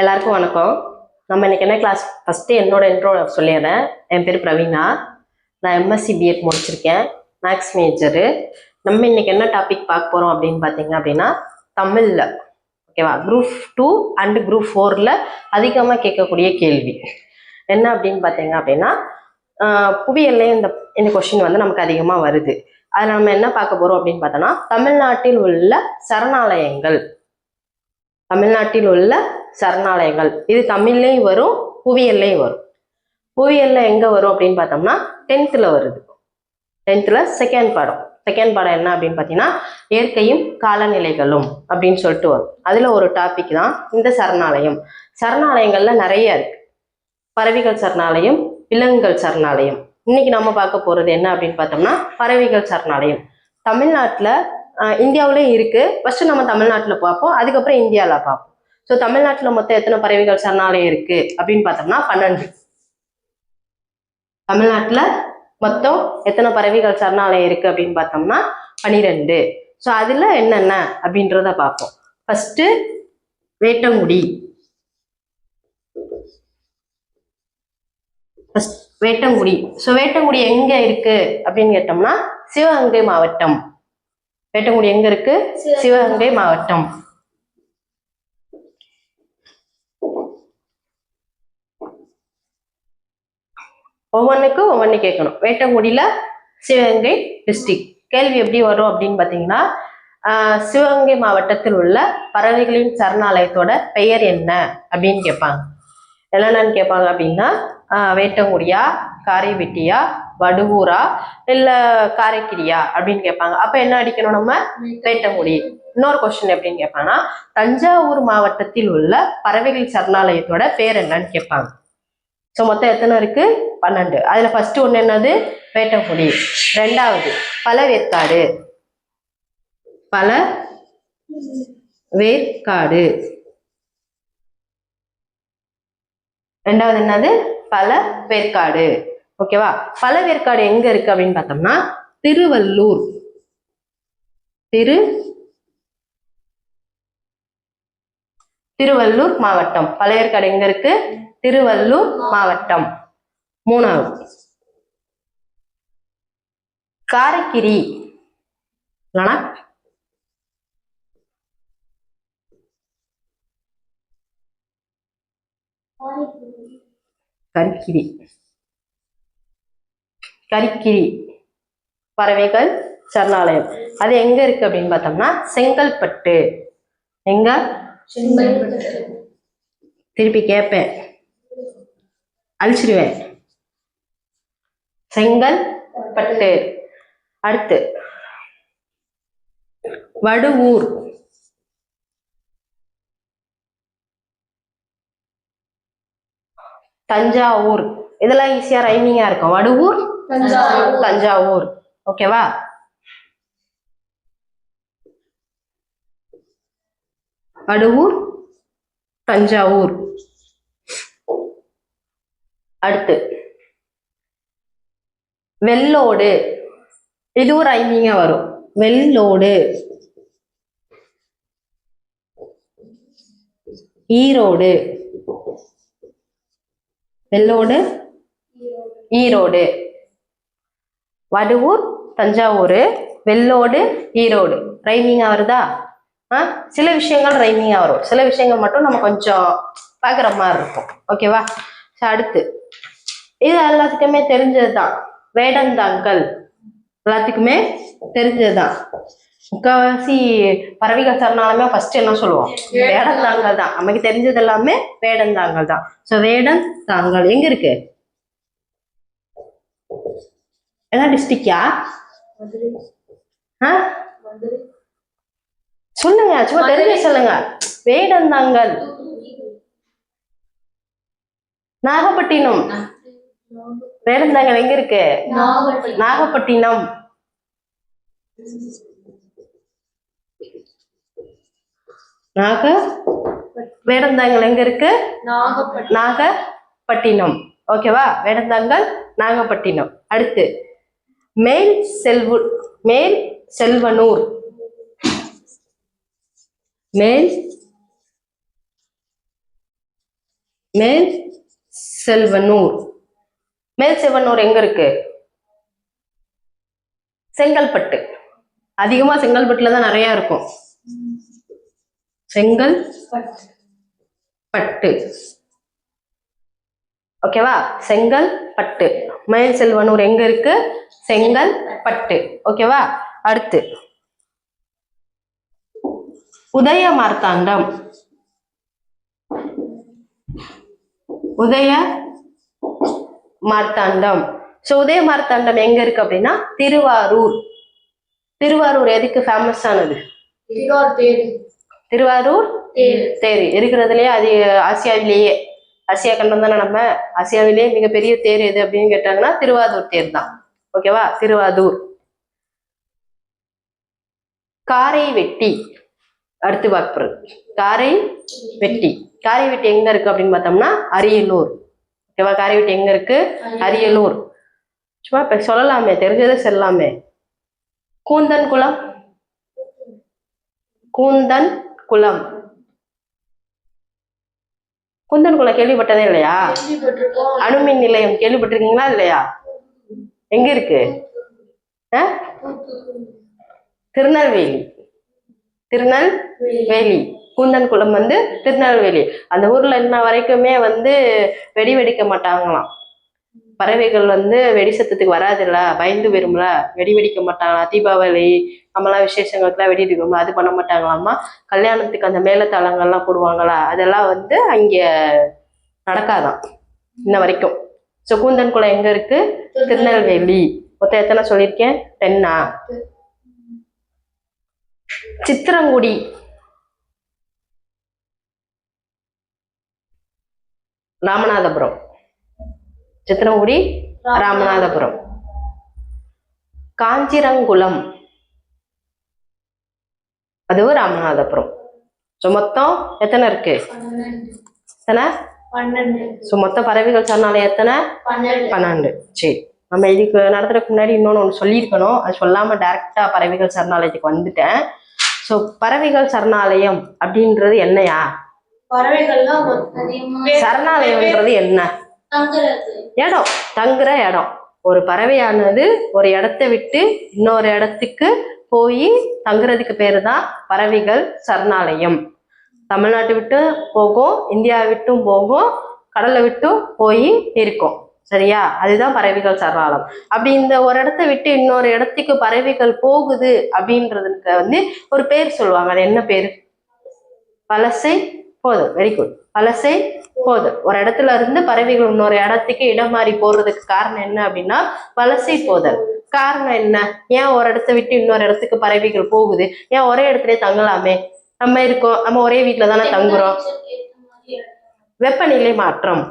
எல்லாருக்கும் வணக்கம். நம்ம இன்னைக்கு என்ன கிளாஸ்? ஃபர்ஸ்ட் என்னோட இன்ட்ரோ சொல்லிடுறேன். என் பேர் பிரவீனா. நான் எம்எஸ்சி பிஎட் முடிச்சிருக்கேன், மேக்ஸ் மேஜரு. நம்ம இன்னைக்கு என்ன டாபிக் பார்க்க போறோம் அப்படின்னு பார்த்தீங்க அப்படின்னா தமிழ்ல, ஓகேவா, குரூப் 2 அண்ட் குரூப் 4ல அதிகமாக கேட்கக்கூடிய கேள்வி என்ன அப்படின்னு பார்த்தீங்க அப்படின்னா புவியியல்லையும் இந்த கொஸ்டின் வந்து நமக்கு அதிகமாக வருது. அதில் நம்ம என்ன பார்க்க போறோம் அப்படின்னு பார்த்தோம்னா தமிழ்நாட்டில் உள்ள சரணாலயங்கள். தமிழ்நாட்டில் உள்ள சரணாலயங்கள் இது தமிழ்லையும் வரும், புவியியல்லையும் வரும். புவியியல்ல எங்க வரும் அப்படின்னு பார்த்தோம்னா 10th வருது. 10th செகண்ட் பாடம் என்ன அப்படின்னு பார்த்தீங்கன்னா இயற்கையும் காலநிலைகளும் அப்படின்னு சொல்லிட்டு வரும். அதுல ஒரு டாபிக் தான் இந்த சரணாலயம். சரணாலயங்கள்ல நிறைய இருக்கு. பறவைகள் சரணாலயம், விலங்குகள் சரணாலயம். இன்னைக்கு நம்ம பார்க்க போறது என்ன அப்படின்னு பார்த்தோம்னா பறவைகள் சரணாலயம். தமிழ்நாட்டுல இந்தியாவிலேயும் இருக்கு. ஃபர்ஸ்ட் நம்ம தமிழ்நாட்டில் பார்ப்போம், அதுக்கப்புறம் இந்தியாவில் பார்ப்போம். ஸோ தமிழ்நாட்டில் மொத்தம் எத்தனை பறவைகள் சரணாலயம் இருக்கு அப்படின்னு பார்த்தோம்னா 12. தமிழ்நாட்டில் மொத்தம் எத்தனை பறவைகள் சரணாலயம் இருக்கு அப்படின்னு பார்த்தோம்னா 12. ஸோ அதுல என்னென்ன அப்படின்றத பார்ப்போம். ஃபர்ஸ்ட் வேட்டங்குடி. வேட்டங்குடி. ஸோ வேட்டங்குடி எங்க இருக்கு அப்படின்னு கேட்டோம்னா சிவகங்கை மாவட்டம். வேட்டங்குடி எங்க இருக்கு? சிவகங்கை மாவட்டம். ஒவ்வொன்றுக்கும் ஒவ்வொன்று கேட்கணும். வேட்டங்குடியில சிவகங்கை டிஸ்ட்ரிக்ட். கேள்வி எப்படி வரும் அப்படின்னு பார்த்தீங்கன்னா சிவகங்கை மாவட்டத்தில் உள்ள பறவைகளின் சரணாலயத்தோட பெயர் என்ன அப்படின்னு கேட்பாங்க. என்னென்னு கேட்பாங்க அப்படின்னா வேட்டங்குடியா, காரைவெட்டியா, வடுவூரா, இல்ல காரைக்கிரியா அப்படின்னு கேட்பாங்க. அப்ப என்ன அடிக்கணும் நம்ம? வேட்டங்குடி. இன்னொரு கொஸ்டின் எப்படின்னு கேட்பாங்கன்னா தஞ்சாவூர் மாவட்டத்தில் உள்ள பறவைகள் சரணாலயத்தோட பேர் என்னன்னு கேட்பாங்க. ஸோ மொத்தம் எத்தனை இருக்கு? 12. அதுல ஃபர்ஸ்ட் ஒண்ணு என்னது? வேட்டங்குடி. ரெண்டாவது பழவேற்காடு. பழவேற்காடு. ரெண்டாவது என்னது? பழவேற்காடு. ஓகேவா? பழவேற்காடு எங்க இருக்கு அப்படின்னு பார்த்தோம்னா திருவள்ளூர். திருவள்ளூர் மாவட்டம். பழவேற்காடு எங்க இருக்கு? திருவள்ளூர் மாவட்டம். மூணாவது காரைக்கிரி. கரிக்கிரி பறவைகள் சரணாலயம். அது எங்க இருக்கு அப்படின்னு பார்த்தோம்னா செங்கல்பட்டு. எங்க? திருப்பி கேட்பேன், அழிச்சிடுவேன். செங்கல்பட்டு. அடுத்து வடுவூர். தஞ்சாவூர். இதெல்லாம் ஈஸியா ரைமிங்கா இருக்கும். வடுவூர், தஞ்சாவூர். ஓகேவா? வடுவூர், தஞ்சாவூர். அடுத்து வெள்ளோடு. இதுவும் ரைமிங்கா வரும். வெள்ளோடு. ஈரோடு. வெள்ளோடு, ஈரோடு. வடுவூர், தஞ்சாவூர், வெள்ளோடு, ஈரோடு. ரைமிங்கா வருதா? சில விஷயங்கள் ரைமிங்கா வரும், சில விஷயங்கள் மட்டும் நம்ம கொஞ்சம் பாக்குற மாதிரி இருக்கும். ஓகேவா? அடுத்து இது எல்லாத்துக்குமே தெரிஞ்சதுதான், வேடந்தாங்கல். எல்லாத்துக்குமே தெரிஞ்சதுதான். முக்கால்வாசி பறவைகள் சரணாலயமே ஃபர்ஸ்ட் என்ன சொல்லுவோம்? வேடந்தாங்கல் தான். நமக்கு தெரிஞ்சது எல்லாமே வேடந்தாங்கல் தான். ஸோ வேடந்தாங்கல் எங்க இருக்கு? என்ன டிஸ்ட்ரிக்டா? சொல்லுங்க, சும்மா தெரிஞ்ச சொல்லுங்க. வேடந்தாங்கல் நாகப்பட்டினம். வேடந்தாங்கல் எங்க இருக்கு? நாகப்பட்டினம். வேடந்தாங்கல் எங்க இருக்கு? நாகப்பட்டினம். ஓகேவா? வேடந்தாங்கல், நாகப்பட்டினம். அடுத்து மேல் செல்வனூர். மேல் மேல் செல்வனூர். மேல் செல்வனூர் எங்க இருக்கு? செங்கல்பட்டு. அதிகமா செங்கல்பட்டுல தான் நிறைய இருக்கும். செங்கல்பட்டு. ஓகேவா? செங்கல்பட்டு. மேல் செல்வனூர் எங்க இருக்கு? செங்கல்பட்டு. ஓகேவா? அடுத்து உதய மார்த்தாண்டம். உதய மார்த்தாண்டம். சோ உதய மார்த்தாண்டம் எங்க இருக்கு அப்படின்னா திருவாரூர். திருவாரூர் எதுக்கு ஃபேமஸ் ஆனது? திருவாரூர் தேர் இருக்கிறதுலயே அது ஆசியாவிலேயே, ஆசியா கண்டம் தானே நம்ம, ஆசியாவிலேயே மிகப்பெரிய தேர் எது அப்படின்னு கேட்டாங்கன்னா திருவாரூர் தேர் தான். ஓகேவா? திருவாரூர். காரை வெட்டி. அடுத்து பார்ப்பது காரை வெட்டி. காரை வெட்டி எங்க இருக்கு அப்படின்னு பார்த்தோம்னா அரியலூர். ஓகேவா? காரை வெட்டி எங்க இருக்கு? அரியலூர். சும்மா இப்ப சொல்லலாமே, தெரிஞ்சதை சொல்லலாமே. கூந்தன் குளம். கூந்தன் குளம். கூந்தன் குளம் கேள்விப்பட்டதே இல்லையா? அணுமின் நிலையம் கேள்விப்பட்டிருக்கீங்களா இல்லையா? எங்க இருக்கு? திருநெல்வேலி. திருநெல்வேலி. கூந்தன் குளம் வந்து திருநெல்வேலி. அந்த ஊர்ல இன்ன வரைக்குமே வந்து வெடி வெடிக்க மாட்டாங்களாம். பறவைகள் வந்து வெடி சத்தத்துக்கு வராதுல்ல, பயந்து வரும்ல, வெடி வெடிக்க மாட்டாங்களா. தீபாவளி நம்மளாம் விசேஷங்களுக்குலாம் வெடி வெடிக்கணும், அது பண்ண மாட்டாங்களாமா. கல்யாணத்துக்கு அந்த மேளதாளங்கள்லாம் போடுவாங்களா, அதெல்லாம் வந்து அங்க நடக்காதான் இன்ன வரைக்கும். ஸோ கூந்தன் குளம் எங்க இருக்கு? திருநெல்வேலி. மொத்தம் எத்தனை சொல்லியிருக்கேன்? 10. சித்திரங்குடி. ராமநாதபுரம். சித்திரங்குடி ராமநாதபுரம். காஞ்சிரங்குளம் அதுவும் ராமநாதபுரம். ஸோ மொத்தம் எத்தனை இருக்கு? எத்தனை? 12. ஸோ மொத்த பறவைகள் சரணாலயம் எத்தனை? 12. சரி, நம்ம இதுக்கு நடத்துறதுக்கு முன்னாடி இன்னொன்று சொல்லியிருக்கணும், அது சொல்லாம டைரக்டா பறவைகள் சரணாலயத்துக்கு வந்துட்டேன். ஸோ பறவைகள் சரணாலயம் அப்படின்றது என்னையா? சரணாலயம்ன்றது என்ன? இடம், தங்குற இடம். ஒரு பறவையானது ஒரு இடத்தை விட்டு இன்னொரு இடத்துக்கு போய் தங்குறதுக்கு பேரு தான் பறவைகள் சரணாலயம். தமிழ்நாட்டை விட்டு போகும், இந்தியா விட்டும் போகும், கடலை விட்டும் போய் இருக்கும். சரியா? அதுதான் பறவைகள் சரணாலயம். அப்படி இந்த ஒரு இடத்த விட்டு இன்னொரு இடத்துக்கு பறவைகள் போகுது அப்படின்றதுக்கு வந்து ஒரு பேர் சொல்லுவாங்க. அது என்ன பேரு? வலசை போதல். Very good. வலசை போதல். ஒரு இடத்துல இருந்து பறவைகள் இன்னொரு இடத்துக்கு இடம் மாறி போறதுக்கு காரணம் என்ன அப்படின்னா வலசை போதல். காரணம் என்ன? ஏன் ஒரு இடத்த விட்டு இன்னொரு இடத்துக்கு பறவைகள் போகுது? ஏன் ஒரே இடத்துல தங்கலாமே? நம்ம இருக்கோம், நம்ம ஒரே வீட்டுல தானே தங்குறோம். வெப்பநிலை மாற்றம்.